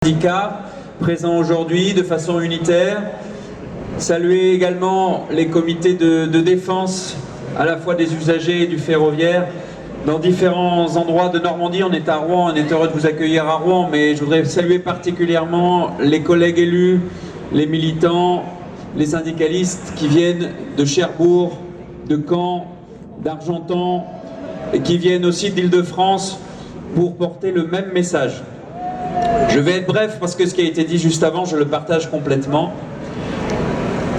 syndicats présents aujourd'hui de façon unitaire. Saluer également les comités de défense à la fois des usagers et du ferroviaire dans différents endroits de Normandie. On est à Rouen, on est heureux de vous accueillir à Rouen, mais je voudrais saluer particulièrement les collègues élus, les militants, les syndicalistes qui viennent de Cherbourg, de Caen, d'Argentan et qui viennent aussi d'Île-de-France pour porter le même message. Je vais être bref parce que ce qui a été dit juste avant, je le partage complètement.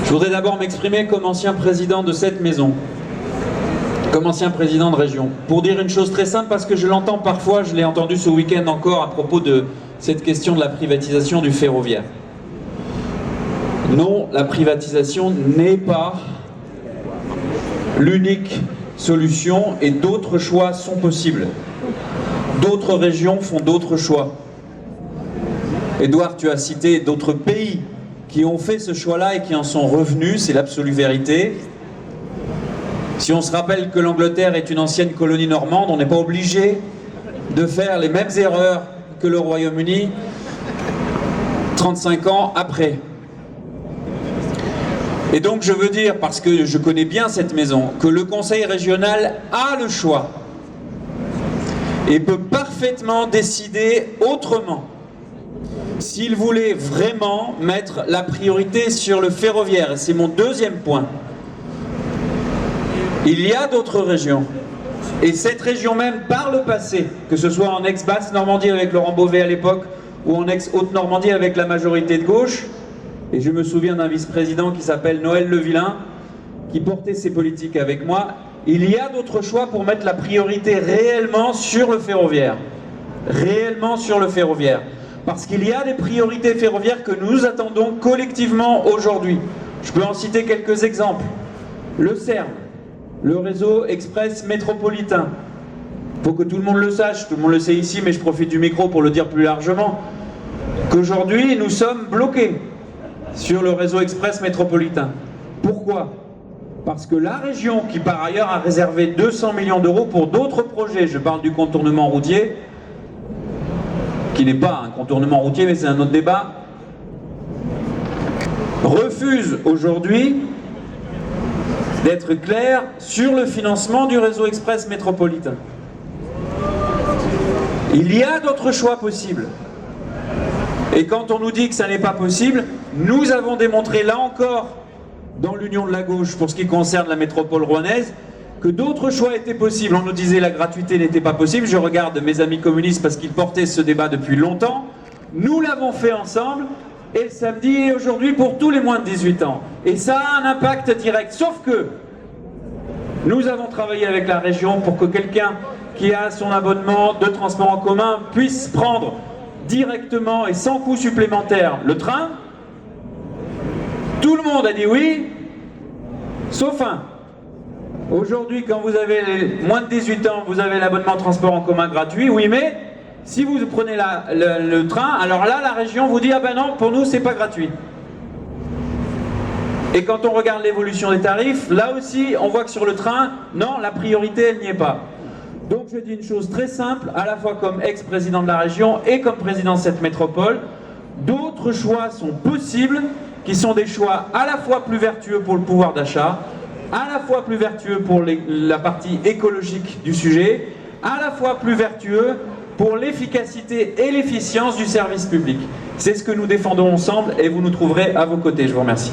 Je voudrais d'abord m'exprimer comme ancien président de cette maison, comme ancien président de région, pour dire une chose très simple parce que je l'entends parfois, je l'ai entendu ce week-end encore à propos de cette question de la privatisation du ferroviaire. Non, la privatisation n'est pas l'unique solution et d'autres choix sont possibles. D'autres régions font d'autres choix. Édouard, tu as cité d'autres pays qui ont fait ce choix-là et qui en sont revenus, c'est l'absolue vérité. Si on se rappelle que l'Angleterre est une ancienne colonie normande, on n'est pas obligé de faire les mêmes erreurs que le Royaume-Uni 35 ans après. Et donc je veux dire, parce que je connais bien cette maison, que le Conseil régional a le choix et peut parfaitement décider autrement. S'il voulait vraiment mettre la priorité sur le ferroviaire, et c'est mon deuxième point, il y a d'autres régions, et cette région même par le passé, que ce soit en ex-Basse-Normandie avec Laurent Beauvais à l'époque, ou en ex-Haute-Normandie avec la majorité de gauche, et je me souviens d'un vice-président qui s'appelle Noël Levillain, qui portait ses politiques avec moi, il y a d'autres choix pour mettre la priorité réellement sur le ferroviaire. Réellement sur le ferroviaire. Parce qu'il y a des priorités ferroviaires que nous attendons collectivement aujourd'hui. Je peux en citer quelques exemples. Le CERM, le réseau express métropolitain. Il faut que tout le monde le sache, tout le monde le sait ici, mais je profite du micro pour le dire plus largement, qu'aujourd'hui nous sommes bloqués sur le réseau express métropolitain. Pourquoi ? Parce que la région, qui par ailleurs a réservé 200 millions d'euros pour d'autres projets, je parle du contournement routier, qui n'est pas un contournement routier, mais c'est un autre débat, refuse aujourd'hui d'être clair sur le financement du réseau express métropolitain. Il y a d'autres choix possibles. Et quand on nous dit que ça n'est pas possible, nous avons démontré là encore, dans l'union de la gauche, pour ce qui concerne la métropole rouennaise, que d'autres choix étaient possibles. On nous disait que la gratuité n'était pas possible. Je regarde mes amis communistes parce qu'ils portaient ce débat depuis longtemps. Nous l'avons fait ensemble, et le samedi et aujourd'hui pour tous les moins de 18 ans. Et ça a un impact direct. Sauf que nous avons travaillé avec la région pour que quelqu'un qui a son abonnement de transport en commun puisse prendre directement et sans coût supplémentaire le train. Tout le monde a dit oui, sauf un. Aujourd'hui, quand vous avez moins de 18 ans, vous avez l'abonnement transport en commun gratuit, oui, mais si vous prenez le train, alors là, la région vous dit « Ah ben non, pour nous, c'est pas gratuit ». Et quand on regarde l'évolution des tarifs, là aussi, on voit que sur le train, non, la priorité, elle n'y est pas. Donc je dis une chose très simple, à la fois comme ex-président de la région et comme président de cette métropole, d'autres choix sont possibles, qui sont des choix à la fois plus vertueux pour le pouvoir d'achat, à la fois plus vertueux pour la partie écologique du sujet, à la fois plus vertueux pour l'efficacité et l'efficience du service public. C'est ce que nous défendons ensemble et vous nous trouverez à vos côtés. Je vous remercie.